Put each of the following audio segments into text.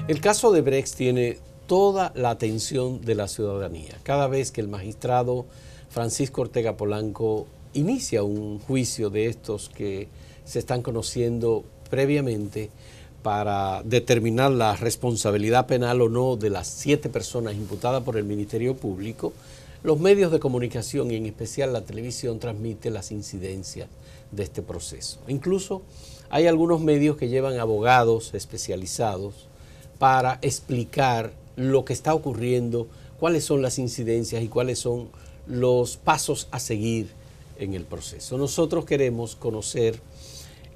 El caso de Brecht tiene toda la atención de la ciudadanía. Cada vez que el magistrado Francisco Ortega Polanco inicia un juicio de estos que se están conociendo previamente para determinar la responsabilidad penal o no de las 7 personas imputadas por el Ministerio Público, los medios de comunicación y en especial la televisión transmiten las incidencias de este proceso. Incluso hay algunos medios que llevan abogados especializados para explicar lo que está ocurriendo, cuáles son las incidencias y cuáles son los pasos a seguir en el proceso. Nosotros queremos conocer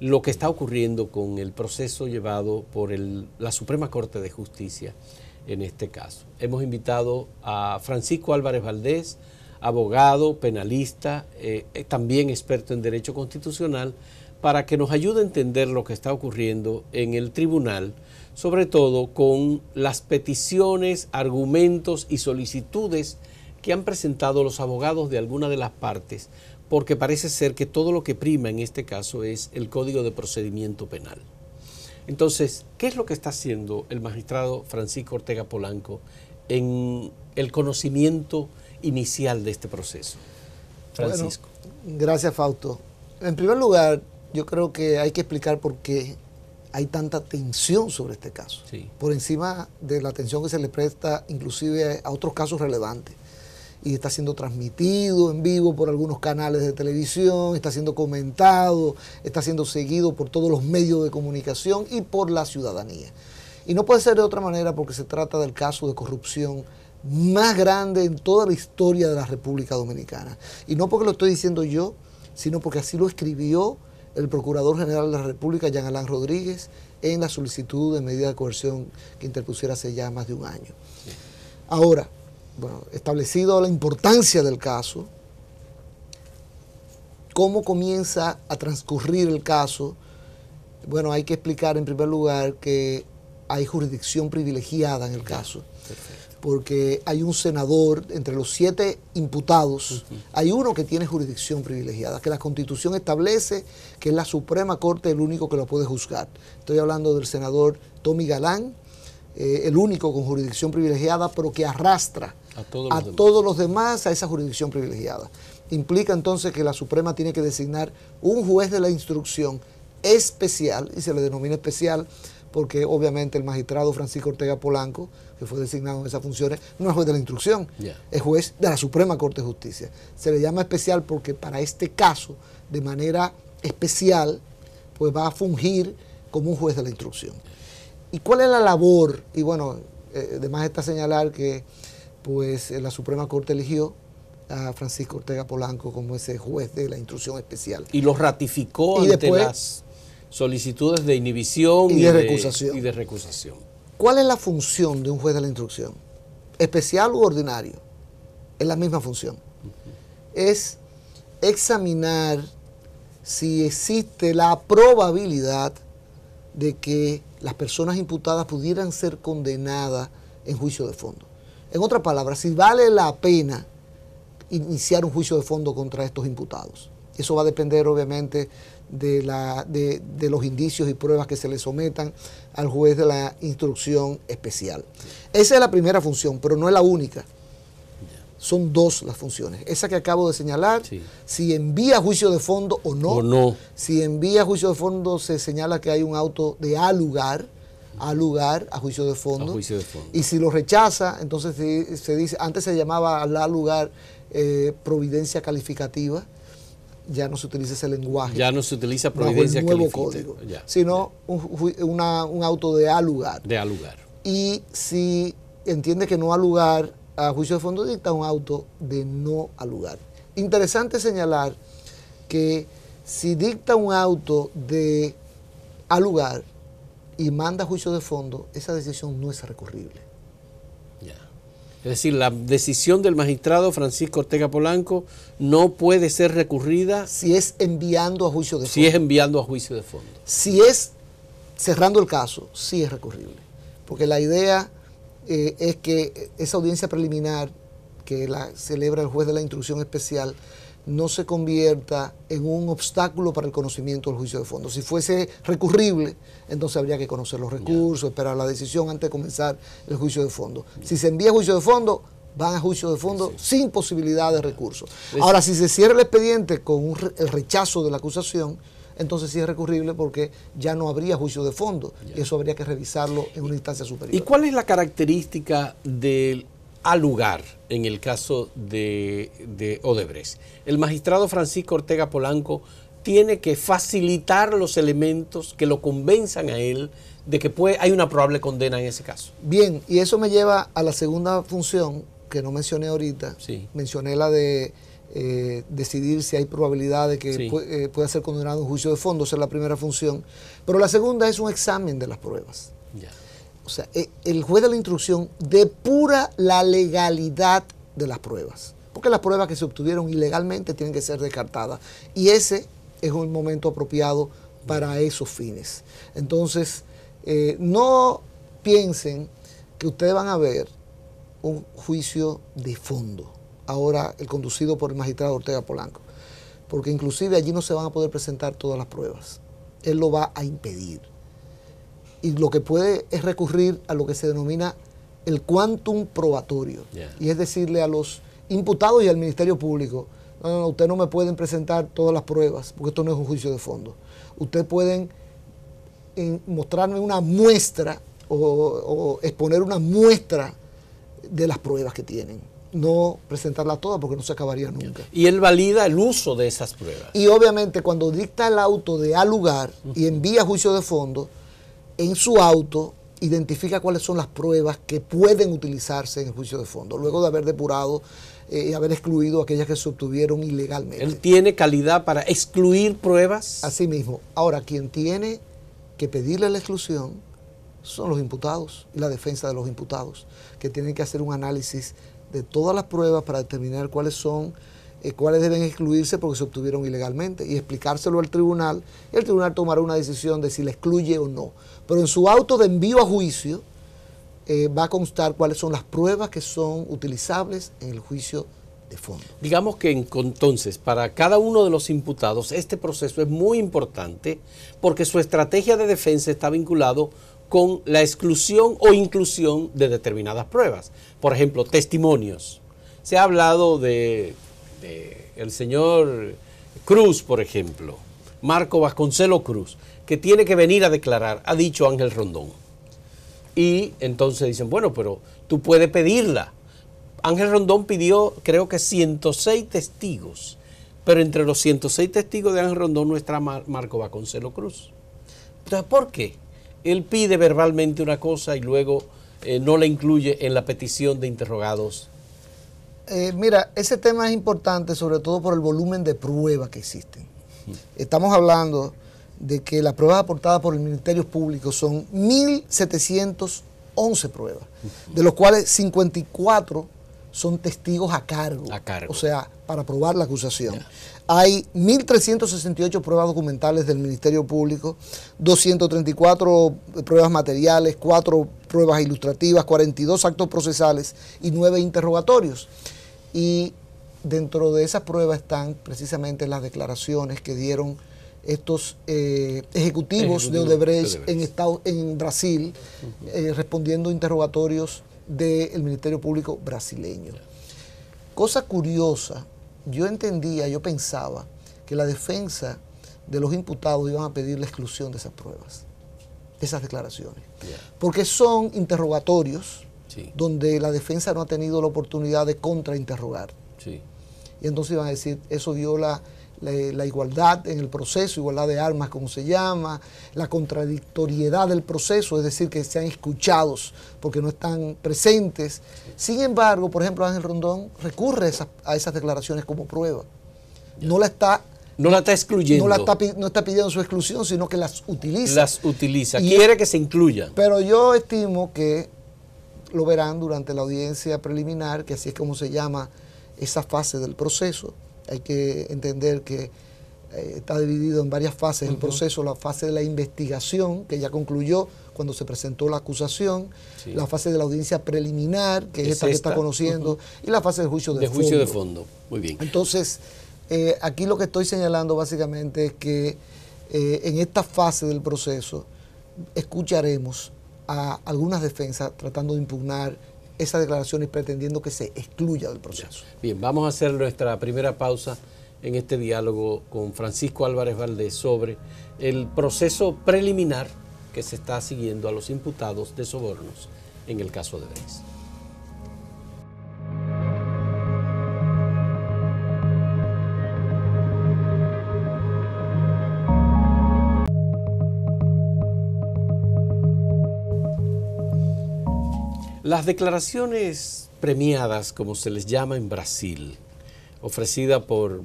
lo que está ocurriendo con el proceso llevado por la Suprema Corte de Justicia en este caso. Hemos invitado a Francisco Álvarez Valdés, abogado, penalista, también experto en Derecho Constitucional, para que nos ayude a entender lo que está ocurriendo en el tribunal, sobre todo con las peticiones, argumentos y solicitudes que han presentado los abogados de alguna de las partes, porque parece ser que todo lo que prima en este caso es el Código de Procedimiento Penal. Entonces, ¿qué es lo que está haciendo el magistrado Francisco Ortega Polanco en el conocimiento inicial de este proceso? Francisco. Bueno, gracias, Fausto. En primer lugar, yo creo que hay que explicar por qué hay tanta atención sobre este caso, sí, por encima de la atención que se le presta inclusive a otros casos relevantes. Y está siendo transmitido en vivo por algunos canales de televisión, está siendo comentado, está siendo seguido por todos los medios de comunicación y por la ciudadanía. Y no puede ser de otra manera porque se trata del caso de corrupción más grande en toda la historia de la República Dominicana. Y no porque lo estoy diciendo yo, sino porque así lo escribió el Procurador General de la República, Jean Alain Rodríguez, en la solicitud de medida de coerción que interpusiera hace ya más de un año. Ahora, bueno, establecido la importancia del caso, cómo comienza a transcurrir el caso, bueno, hay que explicar en primer lugar que hay jurisdicción privilegiada en el caso. Perfecto. Porque hay un senador, entre los 7 imputados, hay uno que tiene jurisdicción privilegiada, que la Constitución establece que es la Suprema Corte el único que lo puede juzgar. Estoy hablando del senador Tommy Galán, el único con jurisdicción privilegiada, pero que arrastra a todos los demás a esa jurisdicción privilegiada. Implica entonces que la Suprema tiene que designar un juez de la instrucción especial, y se le denomina especial porque obviamente el magistrado Francisco Ortega Polanco, que fue designado en esas funciones, no es juez de la instrucción, es juez de la Suprema Corte de Justicia. Se le llama especial porque para este caso, de manera especial, pues va a fungir como un juez de la instrucción. ¿Y cuál es la labor? Y bueno, además está señalar que pues la Suprema Corte eligió a Francisco Ortega Polanco como ese juez de la instrucción especial. Y lo ratificó ante las solicitudes de inhibición y de recusación. ¿Cuál es la función de un juez de la instrucción? ¿Especial u ordinario? Es la misma función. Es examinar si existe la probabilidad de que las personas imputadas pudieran ser condenadas en juicio de fondo. En otras palabras, si vale la pena iniciar un juicio de fondo contra estos imputados. Eso va a depender obviamente de los indicios y pruebas que se le sometan al juez de la instrucción especial. Esa es la primera función, pero no es la única. Son 2 las funciones. Esa que acabo de señalar, sí, si envía a juicio de fondo o no. Si envía a juicio de fondo, se señala que hay un auto de alugar a juicio de fondo. Y si lo rechaza, entonces se dice, antes se llamaba al lugar providencia calificativa, ya no se utiliza ese lenguaje. Ya no se utiliza providencia calificativa. Código, sino un auto de alugar. De alugar. Y si entiende que no alugar a juicio de fondo, dicta un auto de no alugar. Interesante señalar que si dicta un auto de alugar y manda a juicio de fondo, esa decisión no es recurrible. Es decir, la decisión del magistrado Francisco Ortega Polanco no puede ser recurrida si es enviando a juicio de fondo. Si es enviando a juicio de fondo. Si es cerrando el caso, sí es recurrible. Porque la idea es que esa audiencia preliminar que la celebra el juez de la instrucción especial no se convierta en un obstáculo para el conocimiento del juicio de fondo. Si fuese recurrible, entonces habría que conocer los recursos, esperar la decisión antes de comenzar el juicio de fondo. Si se envía a juicio de fondo, van a juicio de fondo sin posibilidad de recurso. Ahora, si se cierra el expediente con el rechazo de la acusación, entonces sí es recurrible porque ya no habría juicio de fondo y eso habría que revisarlo en una instancia superior. ¿Y cuál es la característica del al lugar en el caso de Odebrecht? El magistrado Francisco Ortega Polanco tiene que facilitar los elementos que lo convenzan a él de que hay una probable condena en ese caso. Bien, y eso me lleva a la segunda función que no mencioné ahorita. Sí. Mencioné la de decidir si hay probabilidad de que pueda ser condenado en juicio de fondo, esa es la primera función. Pero la segunda es un examen de las pruebas. Ya. O sea, el juez de la instrucción depura la legalidad de las pruebas, porque las pruebas que se obtuvieron ilegalmente tienen que ser descartadas, y ese es un momento apropiado para esos fines. Entonces, no piensen que ustedes van a ver un juicio de fondo, ahora el conducido por el magistrado Ortega Polanco, porque inclusive allí no se van a poder presentar todas las pruebas, él lo va a impedir. Y lo que puede es recurrir a lo que se denomina el quantum probatorio. Y es decirle a los imputados y al Ministerio Público, no, ustedes no me pueden presentar todas las pruebas, porque esto no es un juicio de fondo. Ustedes pueden mostrarme una muestra o exponer una muestra de las pruebas que tienen. No presentarlas todas porque no se acabaría nunca. Y él valida el uso de esas pruebas. Y obviamente cuando dicta el auto de al lugar y envía a juicio de fondo, en su auto identifica cuáles son las pruebas que pueden utilizarse en el juicio de fondo, luego de haber depurado y haber excluido aquellas que se obtuvieron ilegalmente. ¿Él tiene calidad para excluir pruebas? Así mismo. Ahora, quien tiene que pedirle la exclusión son los imputados y la defensa de los imputados, que tienen que hacer un análisis de todas las pruebas para determinar cuáles deben excluirse porque se obtuvieron ilegalmente y explicárselo al tribunal, y el tribunal tomará una decisión de si la excluye o no. Pero en su auto de envío a juicio va a constar cuáles son las pruebas que son utilizables en el juicio de fondo. Digamos que entonces para cada uno de los imputados este proceso es muy importante porque su estrategia de defensa está vinculado con la exclusión o inclusión de determinadas pruebas. Por ejemplo, testimonios. Se ha hablado de el señor Cruz, por ejemplo, Marco Vasconcelo Cruz, que tiene que venir a declarar, ha dicho Ángel Rondón. Y entonces dicen, bueno, pero tú puedes pedirla. Ángel Rondón pidió, creo que 106 testigos, pero entre los 106 testigos de Ángel Rondón no está Marco Vasconcelo Cruz. Entonces, ¿por qué? Él pide verbalmente una cosa y luego no la incluye en la petición de interrogados. Mira, ese tema es importante sobre todo por el volumen de pruebas que existen. Estamos hablando de que las pruebas aportadas por el Ministerio Público son 1.711 pruebas, de los cuales 54 son testigos a cargo, o sea, para probar la acusación. Hay 1.368 pruebas documentales del Ministerio Público, 234 pruebas materiales, 4 pruebas ilustrativas, 42 actos procesales y 9 interrogatorios. Y dentro de esas pruebas están precisamente las declaraciones que dieron estos ejecutivos de Odebrecht en Brasil, respondiendo interrogatorios del Ministerio Público brasileño. Cosa curiosa, yo pensaba que la defensa de los imputados iban a pedir la exclusión de esas pruebas, de esas declaraciones, porque son interrogatorios donde la defensa no ha tenido la oportunidad de contrainterrogar. Y entonces iban a decir, eso viola la igualdad en el proceso, igualdad de armas, como se llama, la contradictoriedad del proceso, es decir, que sean escuchados porque no están presentes. Sin embargo, por ejemplo, Ángel Rondón recurre a esas declaraciones como prueba. No la está excluyendo. No está pidiendo su exclusión, sino que las utiliza. Las utiliza, quiere que se incluyan. Pero yo estimo que lo verán durante la audiencia preliminar, que así es como se llama esa fase del proceso. Hay que entender que está dividido en varias fases el proceso, la fase de la investigación, que ya concluyó cuando se presentó la acusación, la fase de la audiencia preliminar, que es esta que está conociendo, y la fase del juicio de fondo. Muy bien. Entonces, aquí lo que estoy señalando básicamente es que en esta fase del proceso escucharemos a algunas defensas tratando de impugnar esas declaraciones pretendiendo que se excluya del proceso. Bien, vamos a hacer nuestra primera pausa en este diálogo con Francisco Álvarez Valdés sobre el proceso preliminar que se está siguiendo a los imputados de sobornos en el caso de Odebrecht. Las declaraciones premiadas, como se les llama en Brasil, ofrecida por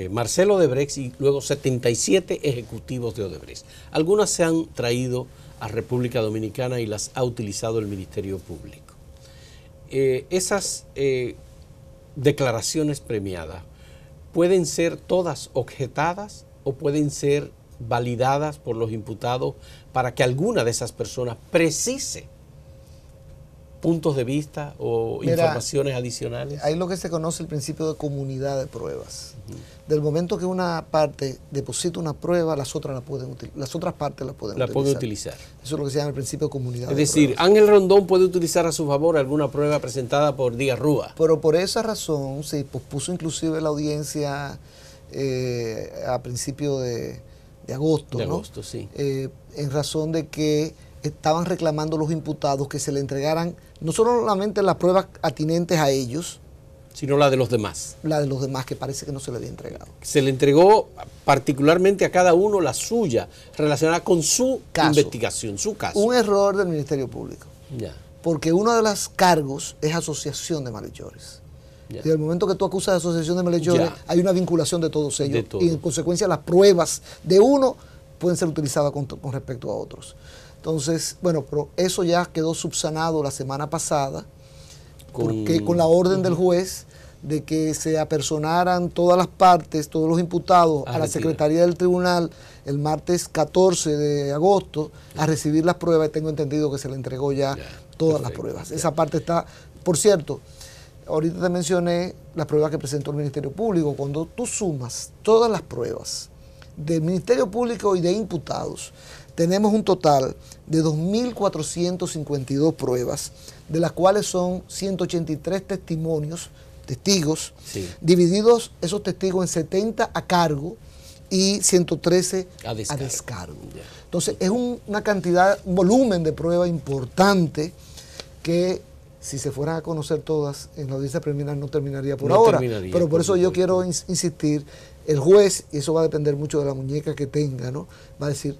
Marcelo Odebrecht y luego 77 ejecutivos de Odebrecht. Algunas se han traído a República Dominicana y las ha utilizado el Ministerio Público. Esas declaraciones premiadas pueden ser todas objetadas o pueden ser validadas por los imputados para que alguna de esas personas precise puntos de vista o informaciones adicionales. Hay lo que se conoce el principio de comunidad de pruebas. Del momento que una parte deposita una prueba, las otras partes la pueden utilizar. Eso es lo que se llama el principio de comunidad de pruebas. Es decir, Ángel Rondón puede utilizar a su favor alguna prueba presentada por Díaz Rúa. Pero por esa razón se pospuso inclusive la audiencia a principios de agosto. De agosto, sí. En razón de que estaban reclamando los imputados que se le entregaran no solamente las pruebas atinentes a ellos, sino la de los demás. La de los demás, que parece que no se le había entregado. Se le entregó particularmente a cada uno la suya, relacionada con su investigación, su caso. Un error del Ministerio Público. Ya. Porque uno de los cargos es asociación de malhechores. Ya. Desde el momento que tú acusas de asociación de malhechores, hay una vinculación de todos ellos. Y en consecuencia las pruebas de uno pueden ser utilizadas con respecto a otros. Entonces, bueno, pero eso ya quedó subsanado la semana pasada, porque con la orden del juez de que se apersonaran todas las partes, todos los imputados a la Secretaría del Tribunal el martes 14 de agosto a recibir las pruebas, y tengo entendido que se le entregó ya todas las pruebas. Esa parte está, por cierto, ahorita te mencioné las pruebas que presentó el Ministerio Público. Cuando tú sumas todas las pruebas del Ministerio Público y de imputados, tenemos un total de 2.452 pruebas, de las cuales son 183 testigos, divididos esos testigos en 70 a cargo y 113 a descargo. Entonces es una cantidad, un volumen de pruebas importante que si se fueran a conocer todas en la audiencia preliminar no terminaría por ahora. Pero por eso yo quiero insistir, el juez, y eso va a depender mucho de la muñeca que tenga, ¿no? Va a decir,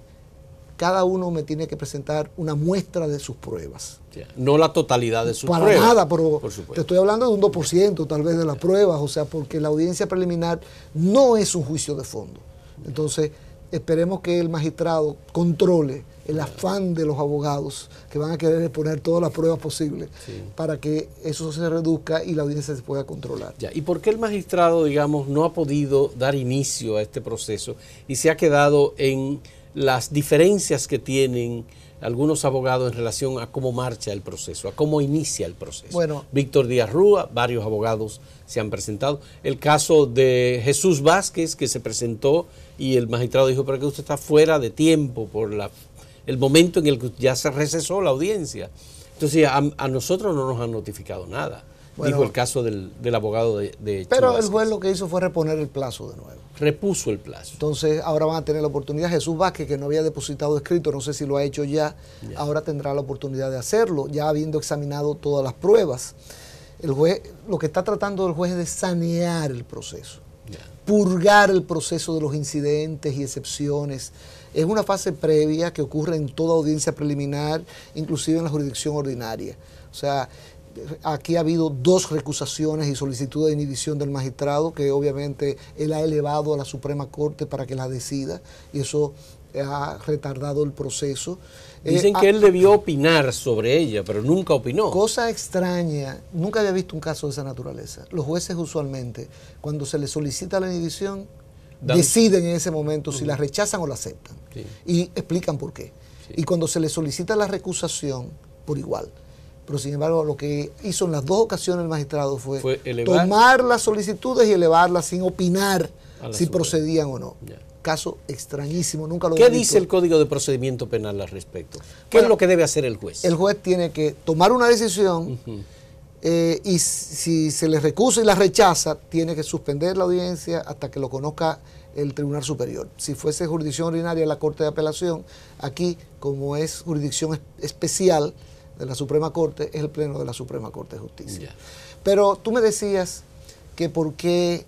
cada uno me tiene que presentar una muestra de sus pruebas. No la totalidad de sus pruebas. Para nada, pero te estoy hablando de un 2% tal vez de las pruebas, o sea, porque la audiencia preliminar no es un juicio de fondo. Entonces, esperemos que el magistrado controle el afán de los abogados que van a querer exponer todas las pruebas posibles para que eso se reduzca y la audiencia se pueda controlar. ¿Y por qué el magistrado, digamos, no ha podido dar inicio a este proceso y se ha quedado en las diferencias que tienen algunos abogados en relación a cómo marcha el proceso, a cómo inicia el proceso? Bueno, Víctor Díaz Rúa, varios abogados se han presentado. El caso de Jesús Vázquez, que se presentó y el magistrado dijo, pero que usted está fuera de tiempo por el momento en el que ya se recesó la audiencia. Entonces a nosotros no nos han notificado nada. Bueno, dijo el caso del abogado de pero Vázquez. El juez lo que hizo fue reponer el plazo de nuevo. Repuso el plazo. Entonces ahora van a tener la oportunidad. Jesús Vázquez, que no había depositado escrito, no sé si lo ha hecho ya, ahora tendrá la oportunidad de hacerlo, ya habiendo examinado todas las pruebas. El juez, lo que está tratando el juez es de sanear el proceso, purgar el proceso de los incidentes y excepciones. Es una fase previa que ocurre en toda audiencia preliminar, inclusive en la jurisdicción ordinaria. O sea, aquí ha habido 2 recusaciones y solicitudes de inhibición del magistrado que obviamente él ha elevado a la Suprema Corte para que la decida y eso ha retardado el proceso. Dicen que él debió opinar sobre ella, pero nunca opinó. Cosa extraña, nunca había visto un caso de esa naturaleza. Los jueces usualmente, cuando se les solicita la inhibición, deciden en ese momento si la rechazan o la aceptan y explican por qué. Y cuando se les solicita la recusación, por igual. pero sin embargo lo que hizo en las dos ocasiones el magistrado fue elevar, tomar las solicitudes y elevarlas sin opinar si Suprema procedían o no. Ya. Caso extrañísimo, nunca lo ¿Qué había visto. dice el Código de Procedimiento Penal al respecto? ¿Qué es lo que debe hacer el juez? El juez tiene que tomar una decisión y si se le recusa y la rechaza, tiene que suspender la audiencia hasta que lo conozca el Tribunal Superior. Si fuese jurisdicción ordinaria la Corte de Apelación, aquí, como es jurisdicción especial de la Suprema Corte, es el Pleno de la Suprema Corte de Justicia. Ya. Pero tú me decías que por qué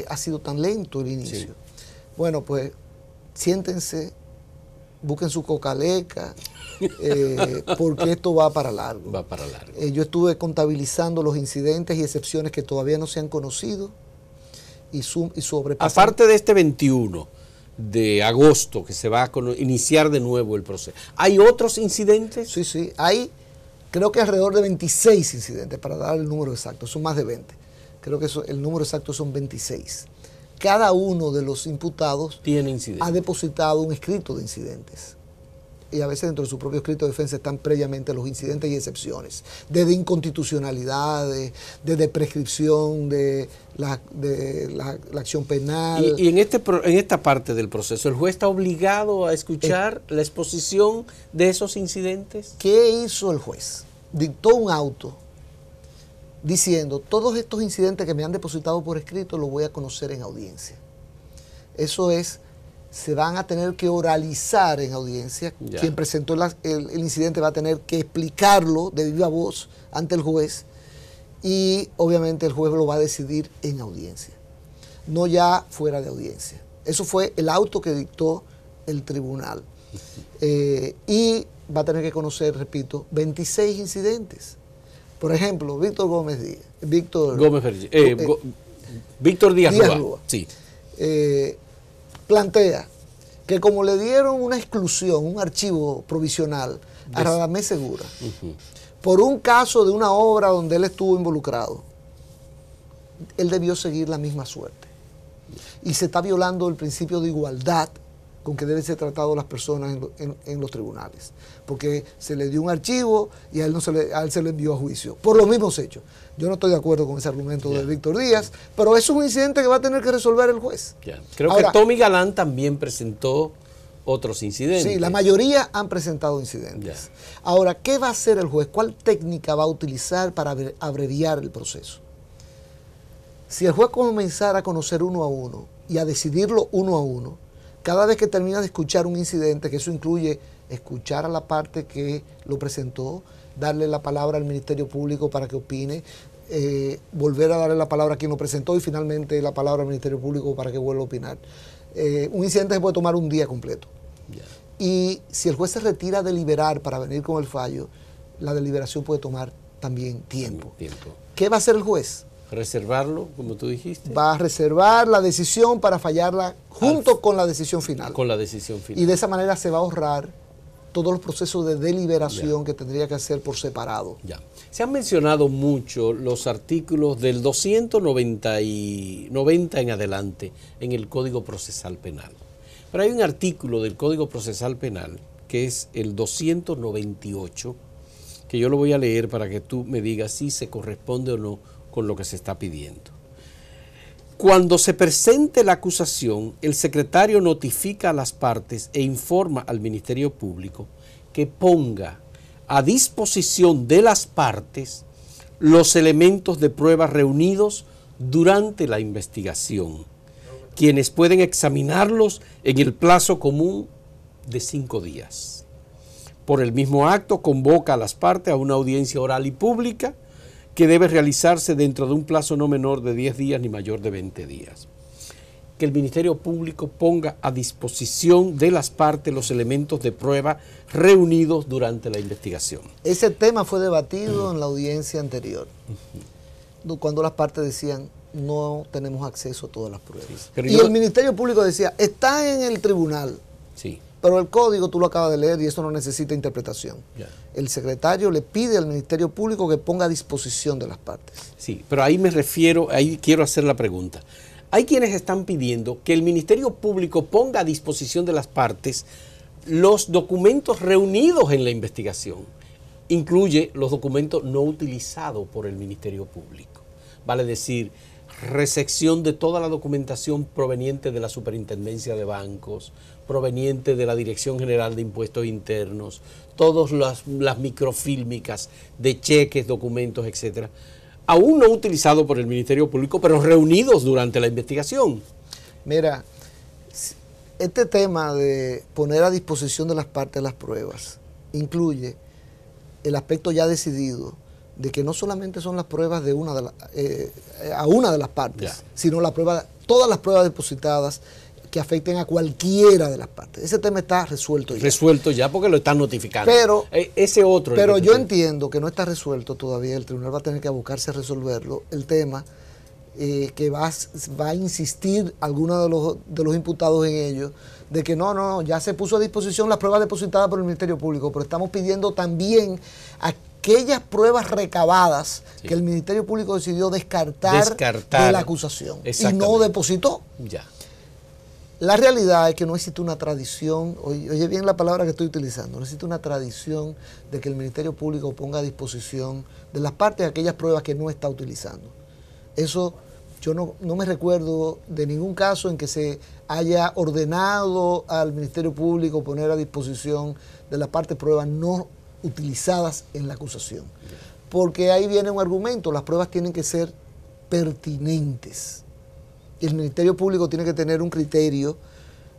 ha sido tan lento el inicio. Sí. Bueno, pues siéntense, busquen su cocaleca, porque esto va para largo. Va para largo. Yo estuve contabilizando los incidentes y excepciones que todavía no se han conocido y sobrepasan. Aparte de este 21 de agosto que se va a iniciar de nuevo el proceso, ¿hay otros incidentes? Sí, sí, hay creo que alrededor de 26 incidentes, para dar el número exacto, son más de 20. Creo que el número exacto son 26. Cada uno de los imputados tiene incidentes, ha depositado un escrito de incidentes. Y a veces dentro de su propio escrito de defensa están previamente los incidentes y excepciones, desde inconstitucionalidad, de prescripción, de la acción penal. Y en esta parte del proceso, ¿el juez está obligado a escuchar la exposición de esos incidentes? ¿Qué hizo el juez? Dictó un auto diciendo, todos estos incidentes que me han depositado por escrito los voy a conocer en audiencia. Eso es, se van a tener que oralizar en audiencia. Ya. Quien presentó el incidente va a tener que explicarlo de viva voz ante el juez y obviamente el juez lo va a decidir en audiencia, no ya fuera de audiencia. Eso fue el auto que dictó el tribunal. Y va a tener que conocer, repito, 26 incidentes. Por ejemplo, Víctor Gómez Díaz. Víctor Díaz Rúa. Sí. Plantea que como le dieron una exclusión, un archivo provisional a Radamés Segura, por un caso de una obra donde él estuvo involucrado, él debió seguir la misma suerte. Y se está violando el principio de igualdad con que deben ser tratadas las personas en los tribunales. Porque se le dio un archivo y a él se le envió a juicio por los mismos hechos. Yo no estoy de acuerdo con ese argumento de Víctor Díaz, pero eso es un incidente que va a tener que resolver el juez. Creo que Tommy Galán también presentó otros incidentes. Sí, la mayoría han presentado incidentes. Ahora, ¿qué va a hacer el juez? ¿Cuál técnica va a utilizar para abreviar el proceso? Si el juez comenzara a conocer uno a uno y a decidirlo uno a uno, cada vez que termina de escuchar un incidente, que eso incluye escuchar a la parte que lo presentó, darle la palabra al Ministerio Público para que opine, volver a darle la palabra a quien lo presentó y finalmente la palabra al Ministerio Público para que vuelva a opinar. Un incidente se puede tomar un día completo. Y si el juez se retira a deliberar para venir con el fallo, la deliberación puede tomar también tiempo. ¿Qué va a hacer el juez? Reservarlo, como tú dijiste. Va a reservar la decisión para fallarla junto con la decisión final. Con la decisión final. Y de esa manera se va a ahorrar todos los procesos de deliberación que tendría que hacer por separado. Se han mencionado mucho los artículos del 290 en adelante en el Código Procesal Penal. Pero hay un artículo del Código Procesal Penal que es el 298, que yo lo voy a leer para que tú me digas si se corresponde o no con lo que se está pidiendo. Cuando se presente la acusación, el secretario notifica a las partes e informa al Ministerio Público que ponga a disposición de las partes los elementos de prueba reunidos durante la investigación, quienes pueden examinarlos en el plazo común de 5 días. Por el mismo acto, convoca a las partes a una audiencia oral y pública que debe realizarse dentro de un plazo no menor de 10 días ni mayor de 20 días. Que el Ministerio Público ponga a disposición de las partes los elementos de prueba reunidos durante la investigación. Ese tema fue debatido en la audiencia anterior, cuando las partes decían, no tenemos acceso a todas las pruebas. Y el Ministerio Público decía, está en el tribunal. Sí. Pero el código tú lo acabas de leer y eso no necesita interpretación. El secretario le pide al Ministerio Público que ponga a disposición de las partes. Sí, pero ahí me refiero, ahí quiero hacer la pregunta. Hay quienes están pidiendo que el Ministerio Público ponga a disposición de las partes los documentos reunidos en la investigación. incluye los documentos no utilizados por el Ministerio Público. Vale decir, recepción de toda la documentación proveniente de la Superintendencia de Bancos, proveniente de la Dirección General de Impuestos Internos, todas las microfílmicas de cheques, documentos, etcétera, aún no utilizados por el Ministerio Público, pero reunidos durante la investigación. Mira, este tema de poner a disposición de las partes las pruebas incluye el aspecto ya decidido de que no solamente son las pruebas de a una de las partes, sino todas las pruebas depositadas que afecten a cualquiera de las partes. Ese tema está resuelto ya. Resuelto ya porque lo están notificando. Pero, ese otro. Pero yo entiendo que no está resuelto todavía, el tribunal va a tener que abocarse a resolverlo, el tema que va a insistir alguno de los imputados en ello, de que no, ya se puso a disposición las pruebas depositadas por el Ministerio Público, pero estamos pidiendo también aquellas pruebas recabadas que el Ministerio Público decidió descartar de la acusación y no depositó. Ya. La realidad es que no existe una tradición, oye bien la palabra que estoy utilizando, no existe una tradición de que el Ministerio Público ponga a disposición de las partes aquellas pruebas que no está utilizando. Eso yo no me recuerdo de ningún caso en que se haya ordenado al Ministerio Público poner a disposición de las partes pruebas no utilizadas en la acusación. Porque ahí viene un argumento, las pruebas tienen que ser pertinentes. Y el Ministerio Público tiene que tener un criterio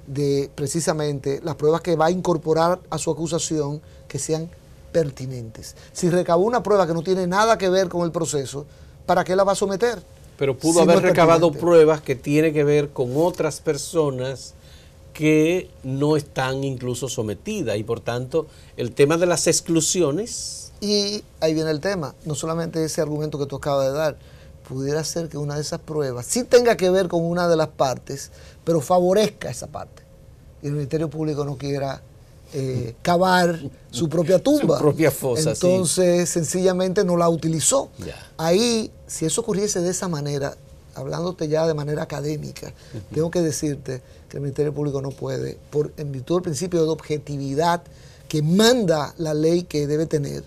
de precisamente las pruebas que va a incorporar a su acusación que sean pertinentes. Si recabó una prueba que no tiene nada que ver con el proceso, ¿para qué la va a someter? Pero pudo haber recabado pruebas que tienen que ver con otras personas que no están incluso sometidas y por tanto el tema de las exclusiones. Y ahí viene el tema, no solamente ese argumento que tú acabas de dar, pudiera ser que una de esas pruebas sí tenga que ver con una de las partes, pero favorezca a esa parte. Y el Ministerio Público no quiera cavar su propia tumba. Su propia fosa. Entonces, sencillamente no la utilizó. Ya. Ahí, si eso ocurriese de esa manera, hablándote ya de manera académica, tengo que decirte que el Ministerio Público no puede, en virtud del principio de objetividad que manda la ley que debe tener,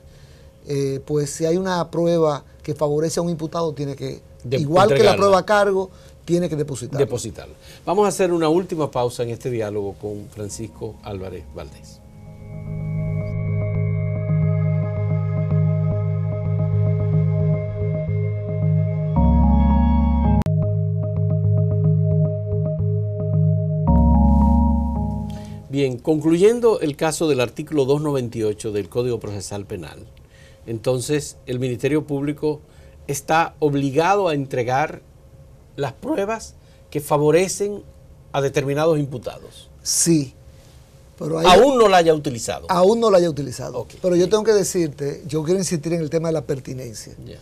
pues si hay una prueba que favorece a un imputado, tiene que, igual que la prueba a cargo, tiene que depositarla. Vamos a hacer una última pausa en este diálogo con Francisco Álvarez Valdés. Bien, concluyendo el caso del artículo 298 del Código Procesal Penal, entonces el Ministerio Público está obligado a entregar las pruebas que favorecen a determinados imputados. Sí. Pero aún no la haya utilizado. Aún no la haya utilizado. Okay. Pero yo tengo que decirte, yo quiero insistir en el tema de la pertinencia. Yeah.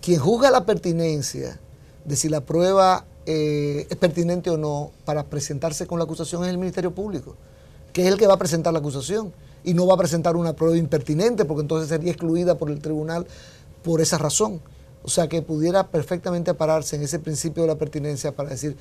Quien juzga la pertinencia de si la prueba es pertinente o no para presentarse con la acusación es el Ministerio Público, que es el que va a presentar la acusación y no va a presentar una prueba impertinente porque entonces sería excluida por el tribunal por esa razón. O sea que pudiera perfectamente pararse en ese principio de la pertinencia para decir,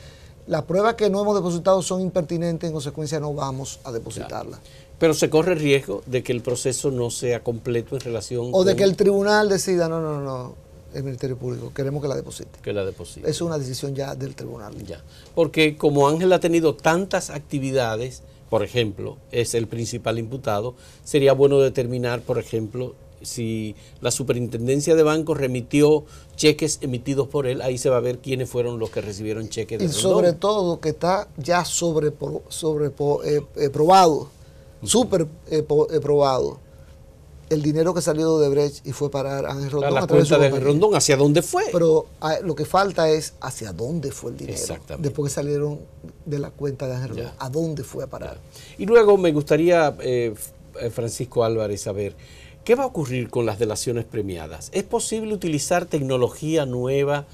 las pruebas que no hemos depositado son impertinentes, en consecuencia no vamos a depositarlas. Pero se corre el riesgo de que el proceso no sea completo en relación o de que el tribunal decida, no, el Ministerio Público, queremos que la deposite. Que la deposite. Es una decisión ya del tribunal. Ya. Porque como Ángel ha tenido tantas actividades, por ejemplo, es el principal imputado, sería bueno determinar, por ejemplo, si la Superintendencia de Bancos remitió cheques emitidos por él, ahí se va a ver quiénes fueron los que recibieron cheques de y Rondón. Sobre todo que está ya probado, probado, el dinero que salió de Odebrecht y fue para Ángel Rondón. La cuenta de Ángel Rondón, ¿hacia dónde fue? Pero lo que falta es hacia dónde fue el dinero. Exactamente. Después que salieron de la cuenta de Ángel Rondón, ¿a dónde fue a parar? Y luego me gustaría, Francisco Álvarez, saber, ¿qué va a ocurrir con las delaciones premiadas? ¿Es posible utilizar tecnología nueva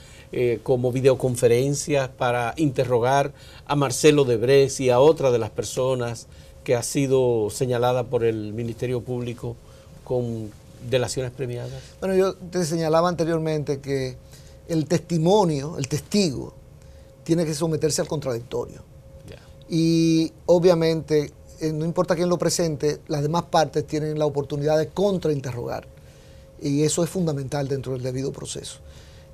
como videoconferencias para interrogar a Marcelo Odebrecht y a otra de las personas que ha sido señalada por el Ministerio Público con delaciones premiadas? Bueno, yo te señalaba anteriormente que el testigo, tiene que someterse al contradictorio. Yeah. Y obviamente, no importa quién lo presente, las demás partes tienen la oportunidad de contrainterrogar. y eso es fundamental dentro del debido proceso.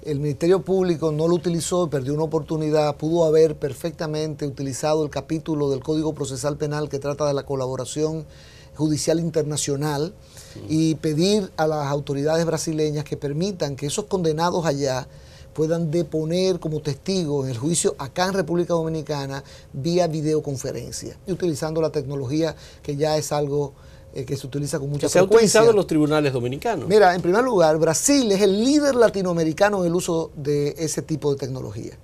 El Ministerio Público no lo utilizó, perdió una oportunidad, pudo haber perfectamente utilizado el capítulo del Código Procesal Penal que trata de la colaboración judicial internacional y pedir a las autoridades brasileñas que permitan que esos condenados allá puedan deponer como testigos en el juicio acá en República Dominicana vía videoconferencia y utilizando la tecnología que ya es algo que se utiliza con mucha frecuencia. ¿Se ha utilizado en los tribunales dominicanos? Mira, en primer lugar, Brasil es el líder latinoamericano en el uso de ese tipo de tecnología.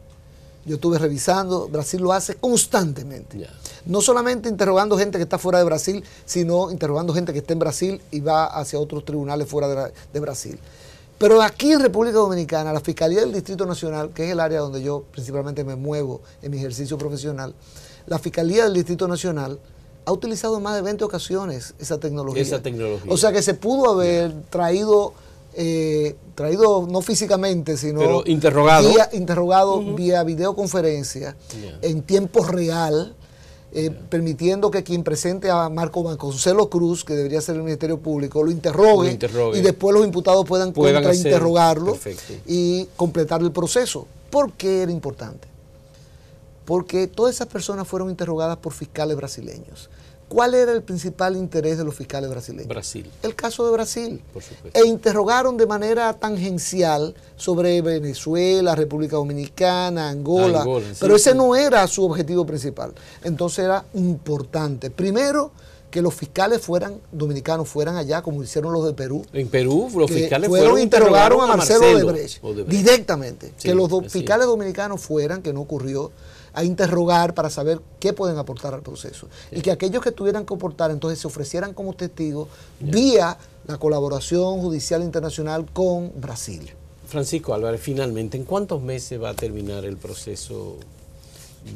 Yo estuve revisando, Brasil lo hace constantemente. Yeah. No solamente interrogando gente que está fuera de Brasil, sino interrogando gente que está en Brasil y va hacia otros tribunales fuera de Brasil. Pero aquí en República Dominicana, la Fiscalía del Distrito Nacional, que es el área donde yo principalmente me muevo en mi ejercicio profesional, la Fiscalía del Distrito Nacional ha utilizado en más de 20 ocasiones esa tecnología. O sea que se pudo haber traído no físicamente, sino pero interrogado vía videoconferencia en tiempo real, permitiendo que quien presente a Marco Vasconcelos Cruz, que debería ser el Ministerio Público, lo interrogue y después los imputados puedan contrainterrogarlo y completar el proceso. ¿Por qué era importante? Porque todas esas personas fueron interrogadas por fiscales brasileños. ¿Cuál era el principal interés de los fiscales brasileños? Brasil. El caso de Brasil. Por supuesto. E interrogaron de manera tangencial sobre Venezuela, República Dominicana, Angola, pero ese no era su objetivo principal. Entonces era importante, primero, que los fiscales dominicanos fueran allá, como hicieron los de Perú. En Perú, los fiscales interrogaron a Marcelo Odebrecht directamente. Sí, que los fiscales dominicanos fueran, que no ocurrió, a interrogar para saber qué pueden aportar al proceso. Y que aquellos que tuvieran que aportar, entonces se ofrecieran como testigos vía la colaboración judicial internacional con Brasil. Francisco Álvarez, finalmente, ¿en cuántos meses va a terminar el proceso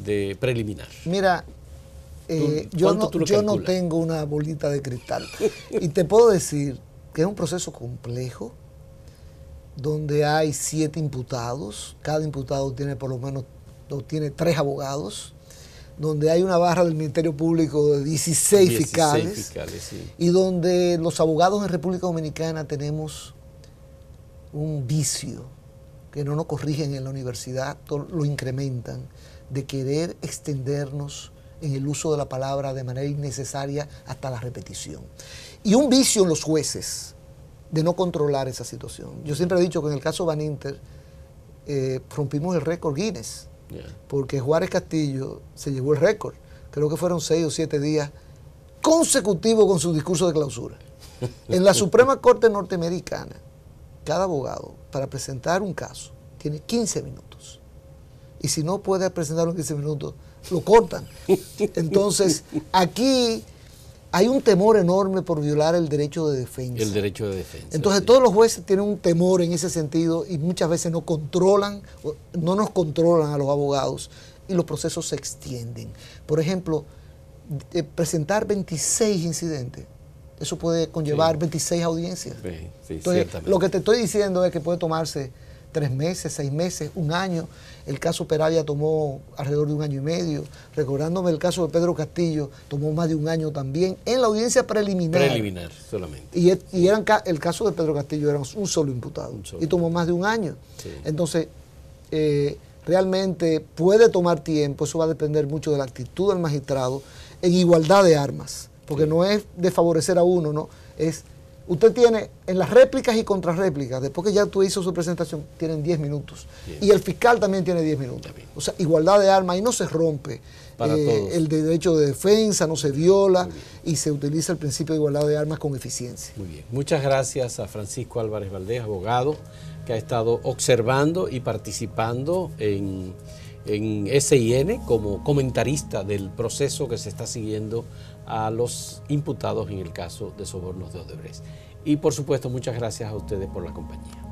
de preliminar? Mira, yo no tengo una bolita de cristal. Y te puedo decir que es un proceso complejo, donde hay 7 imputados, cada imputado tiene por lo menos tiene 3 abogados, donde hay una barra del Ministerio Público de 16 fiscales sí. Y donde los abogados en República Dominicana tenemos un vicio que no nos corrigen en la universidad, lo incrementan, de querer extendernos en el uso de la palabra de manera innecesaria hasta la repetición. Y un vicio en los jueces de no controlar esa situación. Yo siempre he dicho que en el caso Van Inter rompimos el récord Guinness, porque Juárez Castillo se llevó el récord. Creo que fueron 6 o 7 días consecutivos con su discurso de clausura. En la Suprema Corte Norteamericana, cada abogado, para presentar un caso, tiene 15 minutos. Y si no puede presentarlo en 15 minutos, lo cortan. Entonces, aquí hay un temor enorme por violar el derecho de defensa. El derecho de defensa. Entonces, todos los jueces tienen un temor en ese sentido y muchas veces no nos controlan a los abogados y los procesos se extienden. Por ejemplo, presentar 26 incidentes, eso puede conllevar 26 audiencias. Entonces, lo que te estoy diciendo es que puede tomarse 3 meses, 6 meses, 1 año. El caso Peravia tomó alrededor de 1 año y medio. Recordándome el caso de Pedro Castillo, tomó más de 1 año también en la audiencia preliminar. Preliminar solamente. Y el caso de Pedro Castillo era un solo imputado. Y tomó más de 1 año. Sí. Entonces, realmente puede tomar tiempo. Eso va a depender mucho de la actitud del magistrado en igualdad de armas. Porque no es de favorecer a uno, no. Usted tiene en las réplicas y contrarréplicas, después que ya tú hizo su presentación, tienen 10 minutos. Bien. Y el fiscal también tiene 10 minutos. O sea, igualdad de armas, y no se rompe el derecho de defensa, no se viola y se utiliza el principio de igualdad de armas con eficiencia. Muy bien. Muchas gracias a Francisco Álvarez Valdés, abogado, que ha estado observando y participando en SIN como comentarista del proceso que se está siguiendo a los imputados en el caso de sobornos de Odebrecht. Y por supuesto, muchas gracias a ustedes por la compañía.